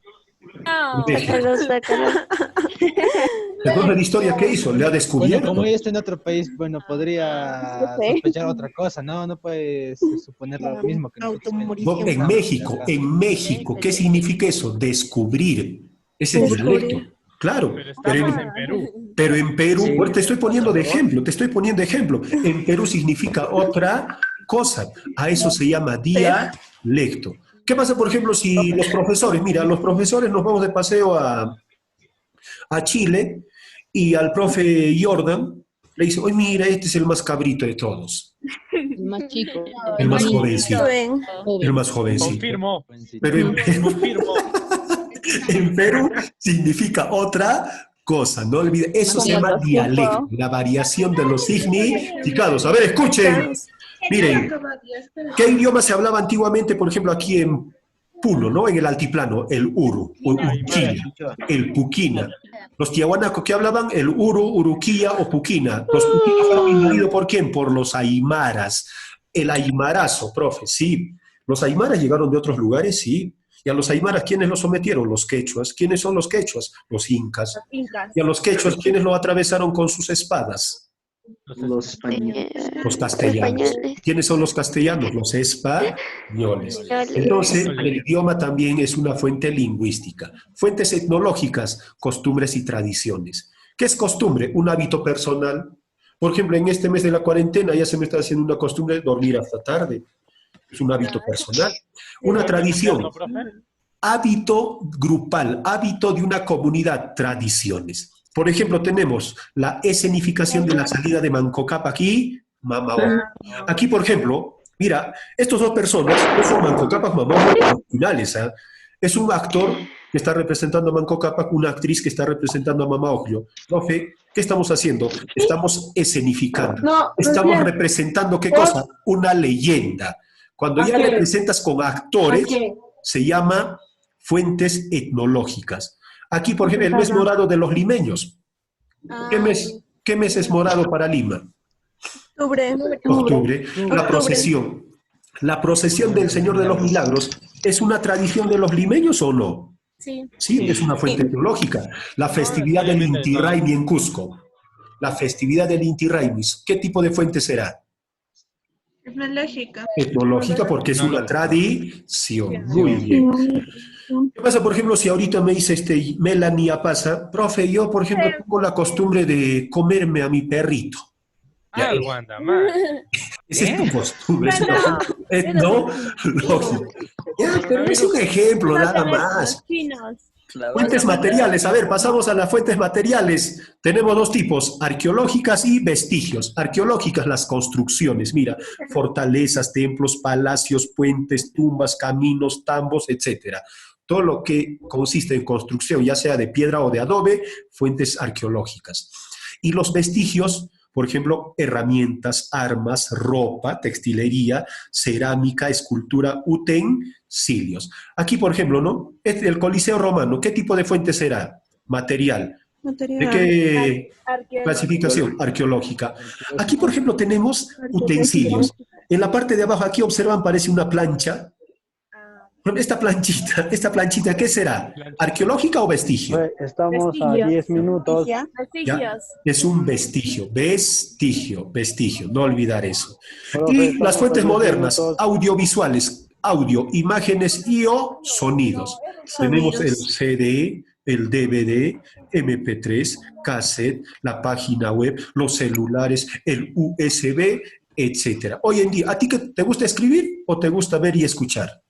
No. El profesor de historia, ¿qué hizo? Le ha descubierto. Bueno, como ella está en otro país, bueno, podría sospechar otra cosa, ¿no? No puedes suponer lo mismo que no, en México, ¿qué significa eso? Descubrir. Ese dialecto. Claro, pero estamos en Perú. Pero en Perú, Sí. bueno, te estoy poniendo de ejemplo. En Perú significa otra cosa. A eso se llama dialecto. ¿Qué pasa, por ejemplo, si los profesores, mira, los profesores nos vamos de paseo a Chile y al profe Jordan le dice, oye, mira, este es el más cabrito de todos. El más chico. El más jovencito. Joven. El más jovencito. Confirmo. Pero Confirmo. en Perú significa otra cosa, no olviden. Eso se llama dialecto, la variación de los significados. A ver, escuchen. Miren, ¿qué idioma se hablaba antiguamente, por ejemplo, aquí en Puno, ¿no? En el altiplano, el uru, uruquilla, el puquina. Los tiahuanacos que hablaban el uru, uruquilla o puquina. Los puquinas fueron invadidos ¿por quién? Por los aymaras. El aymarazo, profe, sí. Los aymaras llegaron de otros lugares, sí. Y a los aymaras, ¿quiénes los sometieron? Los quechuas. ¿Quiénes son los quechuas? Los incas. Y a los quechuas, ¿quiénes lo atravesaron con sus espadas? Los españoles. Los castellanos. ¿Quiénes son los castellanos? Los españoles. Entonces, el idioma también es una fuente lingüística. Fuentes etnológicas, costumbres y tradiciones. ¿Qué es costumbre? Un hábito personal. Por ejemplo, en este mes de la cuarentena ya se me está haciendo una costumbre de dormir hasta tarde. Es un hábito personal. Una tradición. Hábito grupal, hábito de una comunidad, tradiciones. Por ejemplo, tenemos la escenificación de la salida de Manco Cápac aquí, Mama Ojo. Aquí, por ejemplo, mira, estos dos personas no son Manco Cápac, Mama Ojo originales, ¿eh? Es un actor que está representando a Manco Cápac, una actriz que está representando a Mama Ojo. Profe, ¿qué estamos haciendo? Estamos escenificando. Estamos representando, ¿qué cosa? Una leyenda. Cuando ya representas con actores, se llama fuentes etnológicas. Aquí, por ejemplo, el mes morado de los limeños. ¿Qué mes es morado para Lima? Octubre. La procesión. ¿La procesión del Señor de los Milagros es una tradición de los limeños o no? Sí. Sí, es una fuente etnológica. La festividad del Inti Raymi en Cusco. La festividad del Inti Raymi. ¿Qué tipo de fuente será? Etnológica. Etnológica porque es una tradición. Muy bien. ¿Qué pasa, por ejemplo, si ahorita me dice Melanie Apaza, profe, yo, por ejemplo, tengo la costumbre de comerme a mi perrito? Algo anda mal. Esa es tu costumbre. Etnológica. Ya, pero es un ejemplo, nada más. Fuentes materiales, a ver, pasamos a las fuentes materiales. Tenemos dos tipos, arqueológicas y vestigios. Arqueológicas, las construcciones, mira, fortalezas, templos, palacios, puentes, tumbas, caminos, tambos, etcétera. Todo lo que consiste en construcción, ya sea de piedra o de adobe, fuentes arqueológicas. Y los vestigios, por ejemplo, herramientas, armas, ropa, textilería, cerámica, escultura, utensilios. Aquí, por ejemplo, ¿no? El Coliseo Romano, ¿qué tipo de fuente será? Material. ¿De qué clasificación? Arqueológica. Aquí, por ejemplo, tenemos utensilios. En la parte de abajo, aquí observan, parece una plancha. Esta planchita, ¿qué será? ¿Arqueológica o vestigio? Estamos a 10 minutos. ¿Ya? Es un vestigio, no olvidar eso. Y las fuentes modernas, audiovisuales, audio, imágenes y o sonidos. Tenemos el CD, el DVD, MP3, cassette, la página web, los celulares, el USB, etc. Hoy en día, ¿a ti te gusta escribir o te gusta ver y escuchar?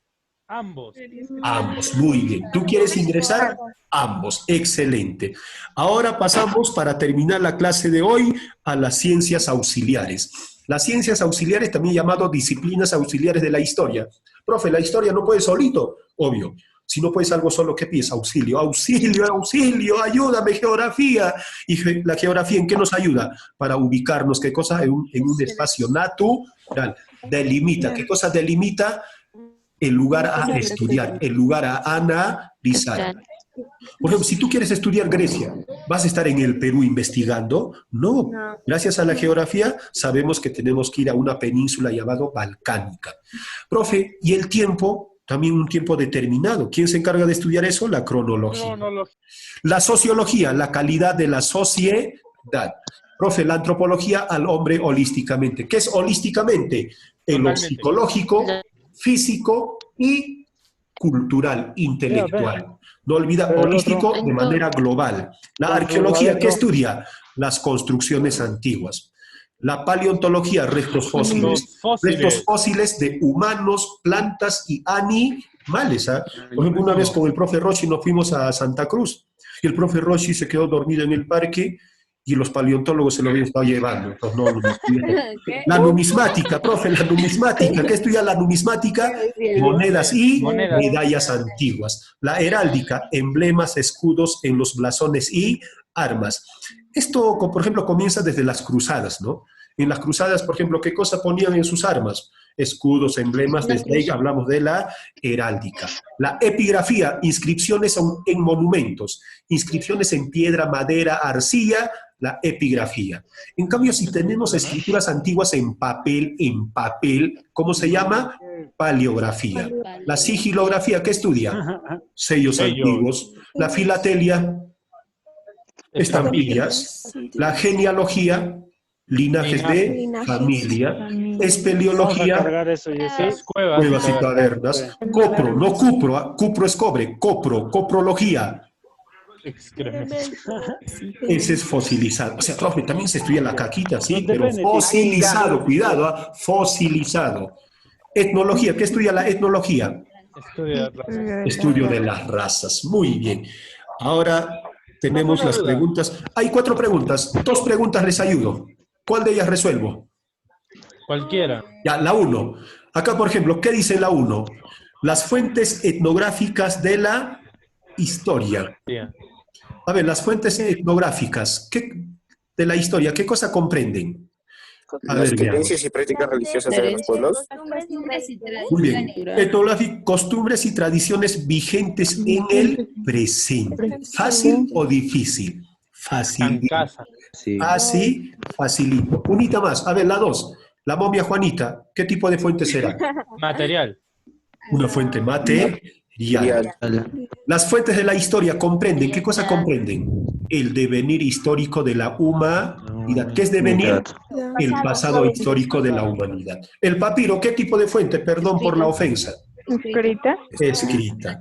Ambos. Ambos, muy bien. ¿Tú quieres ingresar? Ambos, excelente. Ahora pasamos, para terminar la clase de hoy, a las ciencias auxiliares. Las ciencias auxiliares, también llamado disciplinas auxiliares de la historia. Profe, la historia no puede solito, obvio. Si no puedes algo solo, ¿qué pides? Auxilio, auxilio, auxilio, ayúdame, geografía. ¿Y la geografía en qué nos ayuda? Para ubicarnos, ¿qué cosa? En un espacio natural. Delimita, ¿qué cosa delimita? El lugar a estudiar, el lugar a analizar. Por ejemplo, si tú quieres estudiar Grecia, ¿vas a estar en el Perú investigando? No. Gracias a la geografía sabemos que tenemos que ir a una península llamada Balcánica. Profe, ¿y el tiempo? También un tiempo determinado. ¿Quién se encarga de estudiar eso? La cronología. La sociología, la calidad de la sociedad. Profe, la antropología al hombre holísticamente. ¿Qué es holísticamente? En lo psicológico, físico y cultural, intelectual. No olvida, holístico de manera global. La arqueología, ¿qué estudia? Las construcciones antiguas. La paleontología, restos fósiles. Restos fósiles de humanos, plantas y animales. ¿Ah? Por ejemplo, una vez con el profe Rochi nos fuimos a Santa Cruz y el profe Rochi se quedó dormido en el parque y los paleontólogos se lo habían estado llevando. Entonces, la numismática, profe, la numismática. ¿Qué estudia la numismática? Monedas y medallas antiguas. La heráldica, emblemas, escudos en los blasones y armas. Esto, por ejemplo, comienza desde las cruzadas, ¿no? En las cruzadas, por ejemplo, ¿qué cosa ponían en sus armas? Escudos, emblemas, desde ahí hablamos de la heráldica. La epigrafía, inscripciones en monumentos, inscripciones en piedra, madera, arcilla, la epigrafía. En cambio, si tenemos escrituras antiguas en papel, ¿cómo se llama? Paleografía. La sigilografía, ¿qué estudia? Sellos antiguos. La filatelia, estampillas. La genealogía, linajes de familia. Espeleología, cuevas y cavernas. Copro, no cupro, cupro es cobre. Coprología. Ese es fosilizado. O sea, profe, también se estudia la caquita, sí, pero fosilizado, cuidado, ¿ah? Fosilizado. Etnología, ¿qué estudia la etnología? Estudio de las razas. Muy bien. Ahora tenemos las preguntas. Hay 4 preguntas. 2 preguntas les ayudo. ¿Cuál de ellas resuelvo? Cualquiera. Ya, la 1. Acá, por ejemplo, ¿qué dice la 1? Las fuentes etnográficas de la historia. A ver, las fuentes etnográficas de la historia, ¿qué cosa comprenden? A Las ver, creencias y prácticas religiosas de los pueblos. muy bien. Etnográfico, costumbres y tradiciones vigentes en el presente. ¿Fácil o difícil? Fácil. Así, facilito. Unita más. A ver, la 2. La momia Juanita, ¿qué tipo de fuente será? Material. Una fuente material. Las fuentes de la historia comprenden, ¿qué cosa comprenden? El devenir histórico de la humanidad. ¿Qué es devenir? El pasado histórico de la humanidad. El papiro, ¿qué tipo de fuente? Perdón por la ofensa. Escrita. Escrita.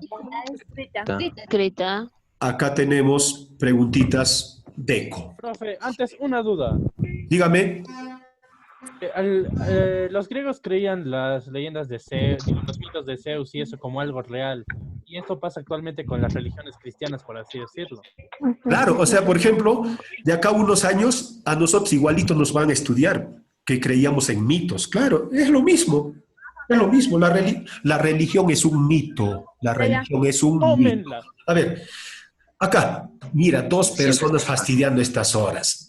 Escrita. Acá tenemos preguntitas Deco. Profe, antes una duda. Dígame. Los griegos creían las leyendas de Zeus, los mitos de Zeus y eso como algo real. Y esto pasa actualmente con las religiones cristianas, por así decirlo. Claro, o sea, por ejemplo, de acá a unos años, a nosotros igualitos nos van a estudiar que creíamos en mitos. Claro, es lo mismo. Es lo mismo. La religión es un mito. La religión es un mito. A ver, acá, mira, 2 personas fastidiando estas horas.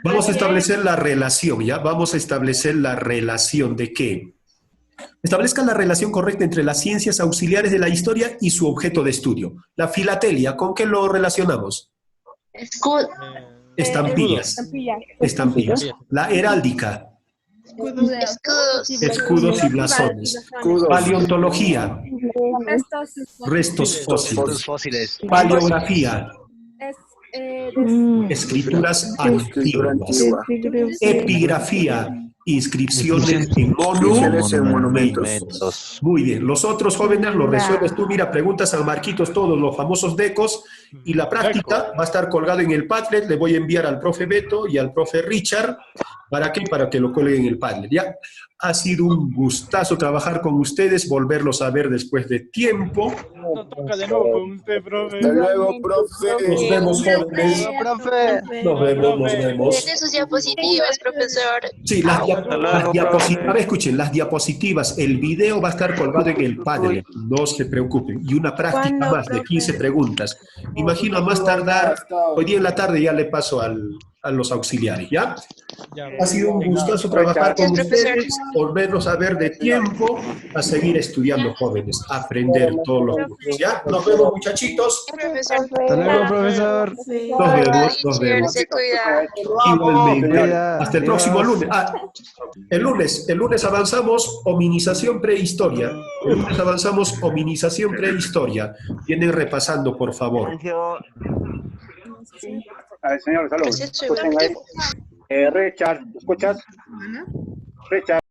Vamos a establecer la relación, ¿ya? Vamos a establecer la relación de qué. Establezcan la relación correcta entre las ciencias auxiliares de la historia y su objeto de estudio. La filatelia, ¿con qué lo relacionamos? Estampillas. Estampillas. La heráldica. Escudos y blasones. Paleontología. Restos fósiles. Paleografía. Escrituras antiguas. Epigrafía. Inscripciones en monumentos. Muy bien. Los otros jóvenes los resuelves tú. Mira, preguntas a Marquitos todos los famosos decos y la práctica va a estar colgado en el Padlet. Le voy a enviar al profe Beto y al profe Richard. ¿Para qué? Para que lo cuelguen en el Padlet. Ya. Ha sido un gustazo trabajar con ustedes, volverlos a ver después de tiempo. No toca de nuevo con usted, profe. Hasta luego, profe. Nos vemos, jóvenes. Nos vemos. Tiene sus diapositivas, profesor. Sí, las diapositivas. A ver, escuchen, las diapositivas, el video va a estar colgado en el Padlet, no se preocupen. Y una práctica más de 15 preguntas. Imagino a más tardar, hoy día en la tarde ya le paso a los auxiliares, ¿ya? Ha sido un gustoso trabajar con ustedes, volverlos a ver de tiempo, a seguir estudiando, jóvenes, a aprender todos los grupos, ¿ya? Nos vemos, muchachitos. Hasta luego, profesor. Nos vemos. Se cuida. Igualmente. Hasta el próximo lunes. El lunes avanzamos hominización prehistoria. El lunes avanzamos hominización prehistoria. Vienen repasando, por favor. A ver, señor, saludos. Richard, ¿escuchas? Richard.